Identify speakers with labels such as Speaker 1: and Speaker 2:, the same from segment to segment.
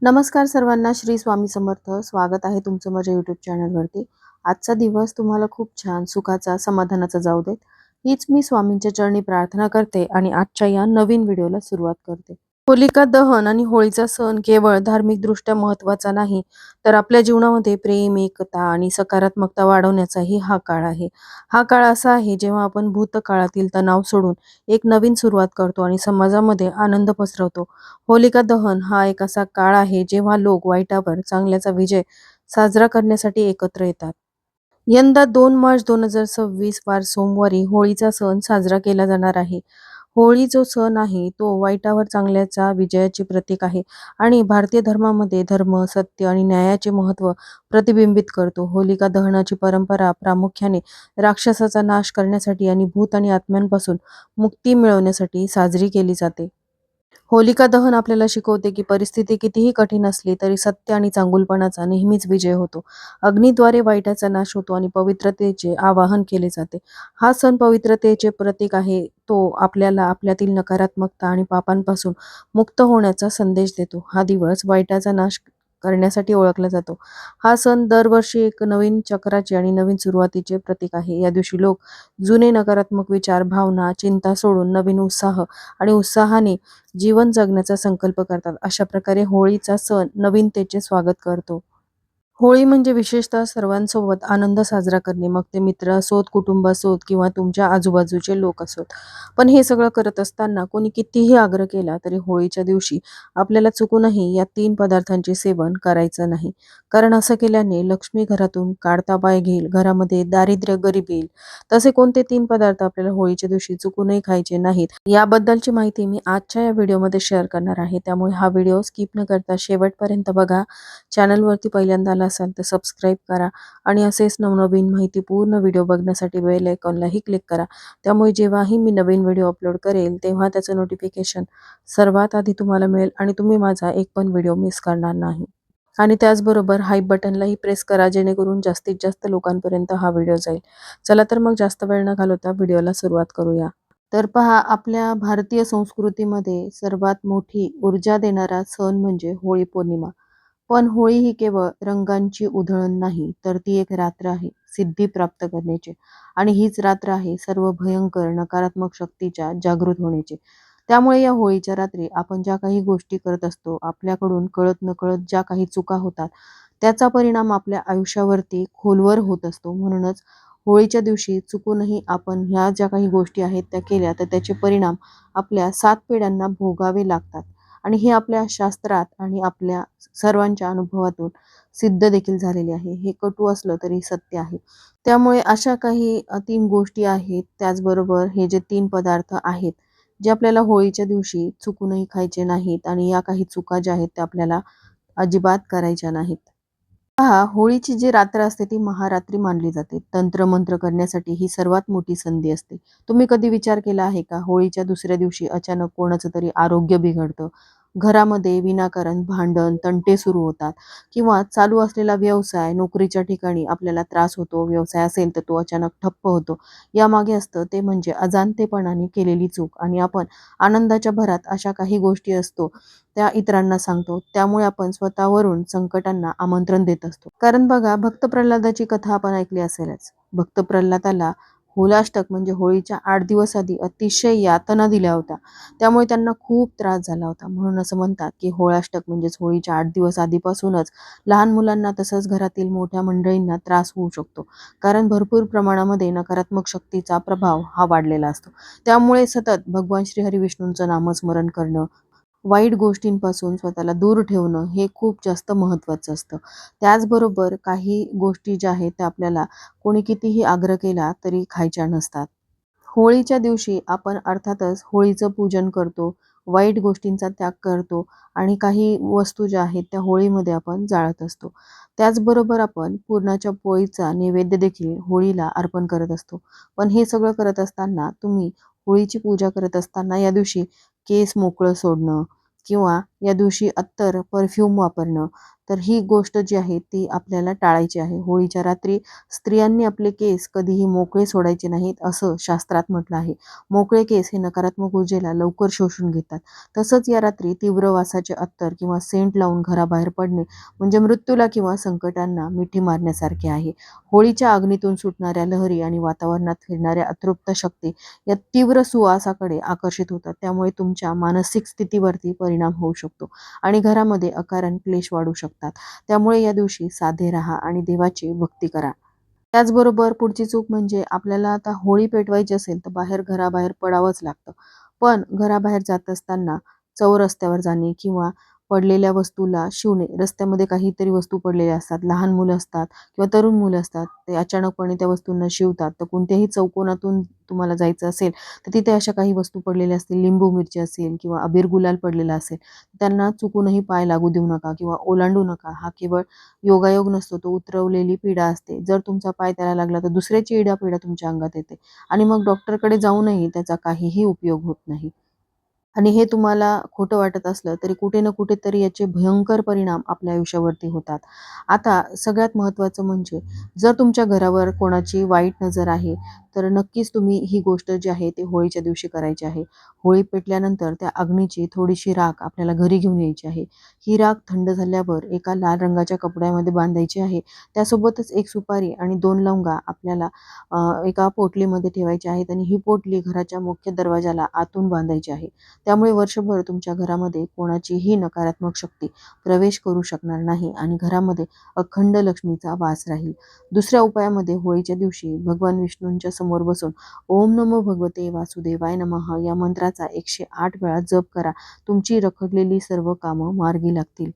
Speaker 1: नमस्कार सर्वांना, श्री स्वामी समर्थ. स्वागत आहे तुमचं माझ्या यूट्यूब चॅनलवरती. आजचा दिवस तुम्हाला खूप छान, सुखाचा, समाधानाचा जाऊ देत. हीच मी स्वामींच्या चरणी प्रार्थना करते आणि आजच्या या नवीन व्हिडिओला सुरुवात करते. होलिका दहन आणि होळीचा सण केवळ धार्मिकदृष्ट्या महत्त्वाचा नाही, तर आपल्या जीवनामध्ये प्रेम, एकता आणि सकारात्मकता वाढवण्याचाही हा काळ आहे. हा काळ असा आहे जेव्हा आपण भूतकाळातील तणाव सोडून एक नवीन सुरुवात करतो आणि समाजामध्ये आनंद पसरवतो. होलिका दहन हा एक असा काळ आहे जेव्हा लोक वाईटावर चांगल्याचा विजय साजरा करण्यासाठी एकत्र येतात. यंदा 2 मार्च 2026 वार सोमवारी होळीचा सण साजरा केला जाणार आहे. होळी जो सण आहे तो वाईटावर चांगल्याचा विजयाचे प्रतीक आहे आणि भारतीय धर्मामध्ये धर्म, सत्य आणि न्यायाचे महत्त्व प्रतिबिंबित करतो. होलिका दहनाची परंपरा प्रामुख्याने राक्षसाचा नाश करण्यासाठी आणि भूत आणि आत्म्यांपासून मुक्ती मिळवण्यासाठी साजरी केली जाते. होलिका दहन आपल्याला शिकवते की परिस्थिती कितीही कठीण असली तरी सत्य आणि चांगुलपणाचा नेहमीच विजय होतो. अग्नीद्वारे वाईटाचा नाश होतो आणि पवित्रतेचे आवाहन केले जाते. हा सण पवित्रतेचे प्रतीक आहे. तो आपल्याला आपल्यातील नकारात्मकता आणि पापांपासून मुक्त होण्याचा संदेश देतो. हा दिवस वाईटाचा नाश करण्यासाठी ओळखला जातो. हा सण दरवर्षी एक नवीन चक्राचे आणि नवीन सुरुवातीचे प्रतीक आहे. या दिवशी लोक जुने नकारात्मक विचार, भावना, चिंता सोडून नवीन उत्साह आणि उत्साहाने जीवन जगण्याचा संकल्प करतात. अशा प्रकारे होळीचा सण नवीनतेचे स्वागत करतो. होळी म्हणजे विशेषतः सर्वांसोबत आनंद साजरा करणे, मग ते मित्र असोत, कुटुंब असोत किंवा तुमच्या आजूबाजूचे लोक असोत. पण हे सगळं करत असताना कोणी कितीही आग्रह केला तरी होळीच्या दिवशी आपल्याला चुकूनही या 3 पदार्थांचे सेवन करायचं नाही. कारण असं केल्याने लक्ष्मी घरातून काढता पाय घेईल, घरामध्ये दारिद्र्य, गरिबी येईल. तसे कोणते 3 पदार्थ आपल्याला होळीच्या दिवशी चुकूनही खायचे नाहीत, याबद्दलची माहिती मी आजच्या या व्हिडिओमध्ये शेअर करणार आहे. त्यामुळे हा व्हिडिओ स्किप न करता शेवटपर्यंत बघा. चॅनलवरती पहिल्यांदा आला असाल तर सबस्क्राईब करा आणि असेच नवनवीन माहितीपूर्ण व्हिडिओ बघण्यासाठी बेल आयकॉनलाही क्लिक करा. त्यामुळे जेव्हाही मी नवीन व्हिडिओ अपलोड करेल तेव्हा त्याचं नोटिफिकेशन सर्वात आधी तुम्हाला मिळेल आणि तुम्ही माझा एक पण व्हिडिओ मिस करणार नाही. आणि त्याचबरोबर हाईप बटनलाही प्रेस करा जेणेकरून जास्तीत जास्त लोकांपर्यंत हा व्हिडिओ जाईल. चला तर मग जास्त वेळ न घालवता व्हिडिओला सुरुवात करूया. तर पहा, आपल्या भारतीय संस्कृतीमध्ये सर्वात मोठी ऊर्जा देणारा सण म्हणजे होळी पौर्णिमा. पण होळी ही केवळ रंगांची उधळण नाही, तर ती एक रात्र आहे सिद्धी प्राप्त करण्याची. आणि हीच रात्र आहे सर्व भयंकर नकारात्मक शक्तीच्या जागृत होण्याची. त्यामुळे या होळीच्या रात्री आपण ज्या काही गोष्टी करत असतो, आपल्याकडून कळत नकळत ज्या काही चुका होतात, त्याचा परिणाम आपल्या आयुष्यावरती खोलवर होत असतो. म्हणूनच होळीच्या दिवशी चुकूनही आपण ह्या ज्या काही गोष्टी आहेत त्या केल्या तर त्याचे परिणाम आपल्या 7 पिढ्यांना भोगावे लागतात. आणि हे आपल्या शास्त्रात आणि आपल्या सर्वांच्या अनुभवातून सिद्ध देखील झालेले आहे. हे कटू असलं तरी सत्य आहे. त्यामुळे अशा काही 3 गोष्टी आहेत. त्याचबरोबर हे जे 3 पदार्थ आहेत, जे आपल्याला होळीच्या दिवशी चुकूनही खायचे नाहीत आणि या काही चुका ज्या आहेत त्या आपल्याला अजिबात करायच्या नाहीत. पहा, होळीची जी रात्र असते ती महारात्री मानली जाते. तंत्रमंत्र करण्यासाठी ही सर्वात मोठी संधी असते. तुम्ही कधी विचार केला आहे का, होळीच्या दुसऱ्या दिवशी अचानक कोणाचं तरी आरोग्य बिघडतं, घरामध्ये विनाकारण भांडण, तंटे सुरू होतात किंवा चालू असलेला व्यवसाय, नोकरीच्या ठिकाणी आपल्याला त्रास होतो, व्यवसाय असेल तर तो अचानक ठप्प होतो. यामागे असतं ते म्हणजे अजाणतेपणाने केलेली चूक आणि आपण आनंदाच्या भरात अशा काही गोष्टी असतो त्या इतरांना सांगतो. त्यामुळे आपण स्वतःवरून संकटांना आमंत्रण देत असतो. कारण बघा, भक्त प्रल्हादाची कथा आपण ऐकली असेलच. भक्त प्रल्हादाला होलाष्टक म्हणजे होळीच्या 8 दिवस आधी अतिशय यातना दिल्या होत्या. त्यामुळे त्यांना खूप त्रास झाला होता. म्हणून असं म्हणतात की होळाष्टक म्हणजेच होळीच्या 8 दिवस आधीपासूनच लहान मुलांना तसंच घरातील मोठ्या मंडळींना त्रास होऊ शकतो. कारण भरपूर प्रमाणामध्ये नकारात्मक शक्तीचा प्रभाव हा वाढलेला असतो. त्यामुळे सतत भगवान श्री हरी विष्णूंचं नामस्मरण करणं, वाईट गोष्टींपासून स्वतःला दूर ठेवणं हे खूप जास्त महत्त्वाचं असतं. त्याचबरोबर काही गोष्टी ज्या आहेत त्या आपल्याला कोणी कितीही आग्रह केला तरी खायच्या नसतात. होळीच्या दिवशी आपण अर्थातच होळीचं पूजन करतो, वाईट गोष्टींचा त्याग करतो आणि काही वस्तू ज्या आहेत त्या होळीमध्ये आपण जाळत असतो. त्याचबरोबर आपण पुरणाच्या पोळीचा नैवेद्य देखील होळीला अर्पण करत असतो. पण हे सगळं करत असताना तुम्ही होळीची पूजा करत असताना या दिवशी केस मोकळं सोडणं किंवा या दिवशी अत्तर, परफ्यूम वापरणं, तर ही गोष्ट जी आहे ती आपल्याला टाळायची आहे. होळीच्या रात्री स्त्रियांनी आपले केस कधीही मोकळे सोडायचे नाहीत असं शास्त्रात म्हटलं आहे. मोकळे केस हे नकारात्मक ऊर्जेला लवकर शोषून घेतात. तसंच या रात्री तीव्र वासाचे अत्तर किंवा सेंट लावून घराबाहेर पडणे म्हणजे मृत्यूला किंवा संकटांना मिठी मारण्यासारखे आहे. होळीच्या अग्नीतून सुटणाऱ्या लहरी आणि वातावरणात फिरणाऱ्या अतृप्त शक्ती या तीव्र सुवासाकडे आकर्षित होतात. त्यामुळे तुमच्या मानसिक स्थितीवरती परिणाम होऊ शकतो आणि घरामध्ये अकारण क्लेश वाढू शकतात. त्यामुळे या दिवशी साधे राहा आणि देवाची भक्ती करा. त्याचबरोबर पुढची चूक म्हणजे आपल्याला आता होळी पेटवायची असेल तर घराबाहेर पडावंच लागतं. पण घराबाहेर जात असताना चौरस्त्यावर जाणे किंवा पडलेल्या वस्तूला शिवणे. रस्त्यामध्ये काहीतरी वस्तू पडलेल्या असतात, लहान मुलं असतात किंवा तरुण मुलं असतात. ते अचानकपणे त्या वस्तूंना शिवतात. तर कोणत्याही चौकोनातून तुम्हाला जायचं असेल तर तिथे अशा काही वस्तू पडलेल्या असतील, लिंबू मिरची असेल किंवा अबीर गुलाल पडलेला असेल, त्यांना चुकूनही पाय लागू देऊ नका किंवा ओलांडू नका. हा केवळ योगायोग नसतो, तो उतरवलेली पीडा असते. जर तुमचा पाय त्याला लागला तर दुसऱ्याची इडापीडा तुमच्या अंगात येते आणि मग डॉक्टरकडे जाऊनही त्याचा काहीही उपयोग होत नाही. आणि हे तुम्हाला खोटं वाटत असलं तरी कुठे ना कुठेतरी याचे भयंकर परिणाम आपल्या आयुष्यावरती होतात. आता सगळ्यात महत्त्वाचं म्हणजे जर तुमच्या घरावर कोणाची वाईट नजर आहे, तर नक्कीच तुम्ही ही गोष्ट जी आहे ती होळीच्या दिवशी करायची आहे. होळी पेटल्यानंतर त्या अग्नीची थोडीशी राख आपल्याला घरी घेऊन यायची आहे. ही राख थंड झाल्यावर एका लाल रंगाच्या कपड्यामध्ये बांधायची आहे. त्यासोबतच एक सुपारी आणि 2 लवंगा आपल्याला एका पोटलीमध्ये ठेवायच्या आहेत आणि ही पोटली घराच्या मुख्य दरवाजाला आतून बांधायची आहे. त्यामुळे वर्षभर तुमच्या घरामध्ये कोणाचीही नकारात्मक शक्ती प्रवेश करू शकणार नाही आणि घरामध्ये अखंड लक्ष्मीचा वास राहील. दुसऱ्या उपायामध्ये होळीच्या दिवशी भगवान विष्णूंच्या समोर बसून ओम नमो भगवते वासुदेवाय नमः या मंत्राचा 108 वेळा जप करा. तुमची रखडलेली सर्व कामं मार्गी लागतील.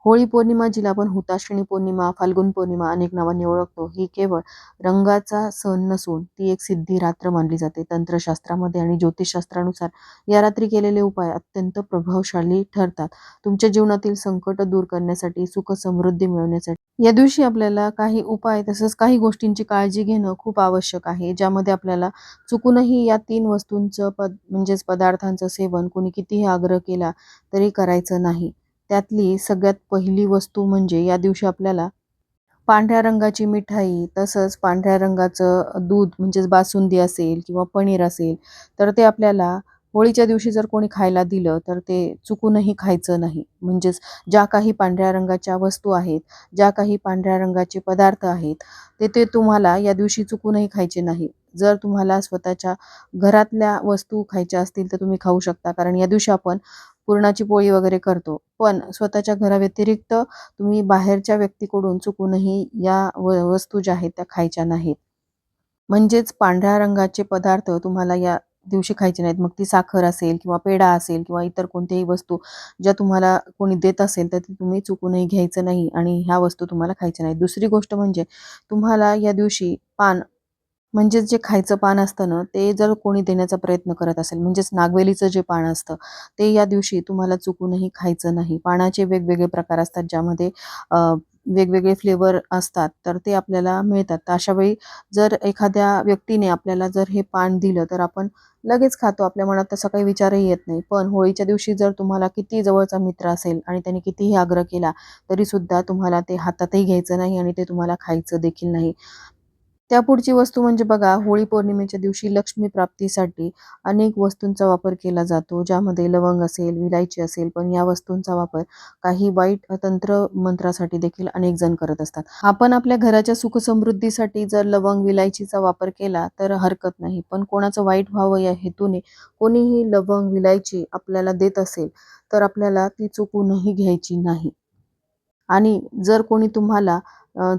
Speaker 1: होळी पौर्णिमा, जिला आपण हुताशनी पौर्णिमा, फाल्गुन पौर्णिमा अनेक नावांनी ओळखतो, ही केवळ रंगाचा सण नसून ती एक सिद्धी रात्र मानली जाते. तंत्रशास्त्रामध्ये आणि ज्योतिषशास्त्रानुसार या रात्री केलेले उपाय अत्यंत प्रभावशाली ठरतात. तुमच्या जीवनातील संकट दूर करण्यासाठी, सुख समृद्धी मिळवण्यासाठी या दिवशी आपल्याला काही उपाय तसंच काही गोष्टींची काळजी घेणं खूप आवश्यक आहे. ज्यामध्ये आपल्याला चुकूनही या 3 वस्तूंचं म्हणजेच पदार्थांचं सेवन कोणी कितीही आग्रह केला तरी करायचं नाही. त्यातली सगळ्यात पहिली वस्तू म्हणजे या दिवशी आपल्याला पांढऱ्या रंगाची मिठाई, तसंच पांढऱ्या रंगाचं दूध म्हणजेच बासुंदी असेल किंवा पनीर असेल, तर ते आपल्याला होळीच्या दिवशी जर कोणी खायला दिलं, तर ते चुकूनही खायचं नाही. म्हणजेच ज्या काही पांढऱ्या रंगाच्या वस्तू आहेत, ज्या काही पांढऱ्या रंगाचे पदार्थ आहेत, ते तुम्हाला या दिवशी चुकूनही खायचे नाही. जर तुम्हाला स्वतःच्या घरातल्या वस्तू खायच्या असतील, तर तुम्ही खाऊ शकता. कारण या दिवशी आपण पुरणाची पोळी वगैरे करतो. पण स्वतःच्या घराव्यतिरिक्त तुम्ही बाहेरच्या व्यक्तीकडून चुकूनही या वस्तू ज्या आहेत त्या खायच्या नाहीत. म्हणजेच पांढऱ्या रंगाचे पदार्थ तुम्हाला या दिवशी खायचे नाहीत. मग ती साखर असेल किंवा पेढा असेल किंवा इतर कोणत्याही वस्तू ज्या तुम्हाला कोणी देत असेल, तर ती तुम्ही चुकूनही घ्यायचं नाही आणि ह्या वस्तू तुम्हाला खायच्या नाहीत. दुसरी गोष्ट म्हणजे तुम्हाला या दिवशी पान म्हणजेच जे खायचं पान असतं ना, ते जर कोणी देण्याचा प्रयत्न करत असेल, म्हणजेच नागवेलीचं जे पान असतं, ते या दिवशी तुम्हाला चुकूनही खायचं नाही. पानाचे वेगवेगळे प्रकार असतात, ज्यामध्ये अ, वेगवेगळे फ्लेवर असतात, तर ते आपल्याला मिळतात. तर अशा वेळी जर एखाद्या व्यक्तीने आपल्याला जर हे पान दिलं, तर आपण लगेच खातो. आपल्या मनात तसा काही विचारही येत नाही. पण होळीच्या दिवशी जर तुम्हाला किती जवळचा मित्र असेल आणि त्याने कितीही आग्रह केला, तरीसुद्धा तुम्हाला ते हातातही घ्यायचं नाही आणि ते तुम्हाला खायचं देखील नाही. त्यापुढची वस्तू म्हणजे बघा, होळी पौर्णिमेच्या दिवशी लक्ष्मी प्राप्तीसाठी अनेक वस्तूंचा वापर केला जातो, ज्यामध्ये लवंग असेल, विलायची असेल. पण या वस्तूंचा वापर काही वाईट तंत्र मंत्रासाठी देखील अनेक जण करत असतात. आपण आपल्या घराच्या सुखसमृद्धीसाठी जर लवंग, विलायचीचा वापर केला तर हरकत नाही. पण कोणाचं वाईट व्हावं या हेतूने कोणीही लवंग, विलायची आपल्याला देत असेल, तर आपल्याला ती चुकूनही घ्यायची नाही. आणि जर कोणी तुम्हाला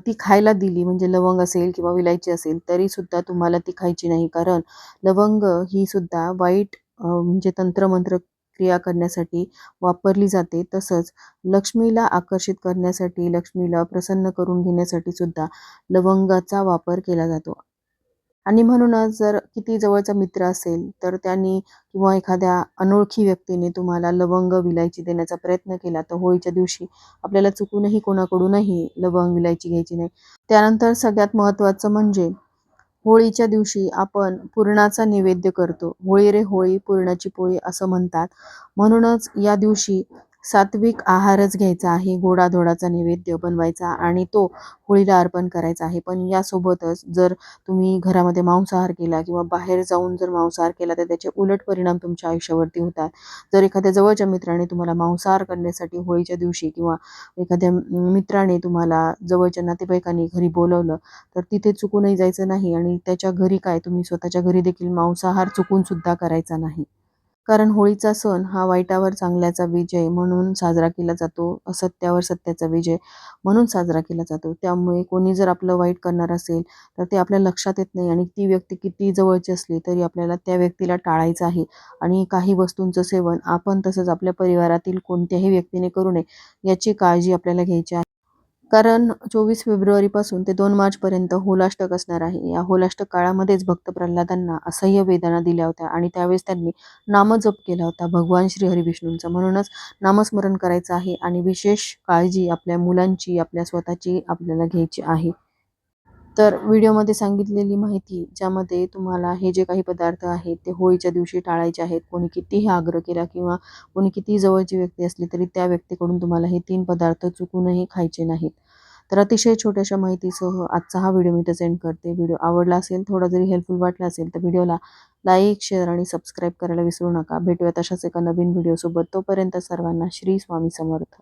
Speaker 1: ती खायला दिली म्हणजे लवंग असेल किंवा विलायची असेल, तरीसुद्धा तुम्हाला ती खायची नाही. कारण लवंग ही सुद्धा वाईट म्हणजे तंत्रमंत्र क्रिया करण्यासाठी वापरली जाते. तसंच लक्ष्मीला आकर्षित करण्यासाठी, लक्ष्मीला प्रसन्न करून घेण्यासाठी सुद्धा लवंगाचा वापर केला जातो. आणि म्हणूनच जर किती जवळचा मित्र असेल, तर त्यांनी किंवा एखाद्या अनोळखी व्यक्तीने तुम्हाला लवंग, विलायची देण्याचा प्रयत्न केला, तर होळीच्या दिवशी आपल्याला चुकूनही कोणाकडूनही लवंग, विलायची घ्यायची नाही. त्यानंतर सगळ्यात महत्त्वाचं म्हणजे होळीच्या दिवशी आपण पुरणाचा नैवेद्य करतो. होळी रे होळी पुरणाची पोळी असं म्हणतात. म्हणूनच या दिवशी सात्विक आहारच घ्यायचा आहे, गोडाधोडाचा नैवेद्य बनवायचा आणि तो होळीला अर्पण करायचा आहे. पण यासोबतच जर तुम्ही घरामध्ये मांसाहार केला किंवा बाहेर जाऊन जर मांसाहार केला तर त्याचे उलट परिणाम तुमच्या आयुष्यावरती होतात. जर एखाद्या जवळच्या मित्राने तुम्हाला मांसाहार करण्यासाठी होळीच्या दिवशी किंवा एखाद्या मित्राने तुम्हाला जवळच्या नातेवाईकांनी घरी बोलवलं, तर तिथे चुकूनही जायचं नाही आणि त्याच्या घरी काय तुम्ही स्वतःच्या घरी देखील मांसाहार चुकून सुद्धा करायचा नाही. कारण होळीचा सण हा वाईटावर चांगल्याचा विजय म्हणून साजरा केला जातो. असत्यावर सत्याचा विजय म्हणून साजरा केला जातो. त्यामुळे कोणी जर आपलं वाईट करणार असेल, तर ते आपल्या लक्षात येत नाही आणि ती व्यक्ती किती जवळची असली तरी आपल्याला त्या व्यक्तीला टाळायचं आहे. आणि काही वस्तूंचं सेवन आपण तसंच आपल्या परिवारातील कोणत्याही व्यक्तीने करू नये, याची काळजी आपल्याला घ्यायची आहे. कारण 24 फेब्रुवारीपासून ते 2 मार्चपर्यंत होलाष्टक असणार आहे. या होलाष्टक काळामध्येच भक्त प्रल्हादांना असह्य वेदना दिल्या होत्या आणि त्यावेळेस त्यांनी नामजप केला होता भगवान श्री हरिविष्णूंचा. म्हणूनच नामस्मरण करायचं आहे आणि विशेष काळजी आपल्या मुलांची, आपल्या स्वतःची आपल्याला घ्यायची आहे. तर व्हिडिओमध्ये सांगितलेली माहिती ज्यामध्ये तुम्हाला हे जे काही पदार्थ आहेत ते होळीच्या दिवशी टाळायचे आहेत. कोणी कितीही आग्रह केला किंवा कोणी कितीही जवळची व्यक्ती असली तरी त्या व्यक्तीकडून तुम्हाला हे 3 पदार्थ चुकूनही खायचे नाहीत. तर अतिशय छोट्याशा माहितीसह आजचा हा व्हिडिओ मी इथेच एंड करते. व्हिडिओ आवडला असेल, थोडा जरी हेल्पफुल वाटला असेल तर व्हिडिओला लाईक, शेअर आणि सबस्क्राईब करायला विसरू नका. भेटूयात अशाच एका नवीन व्हिडिओसोबत. तोपर्यंत सर्वांना श्री स्वामी समर्थ.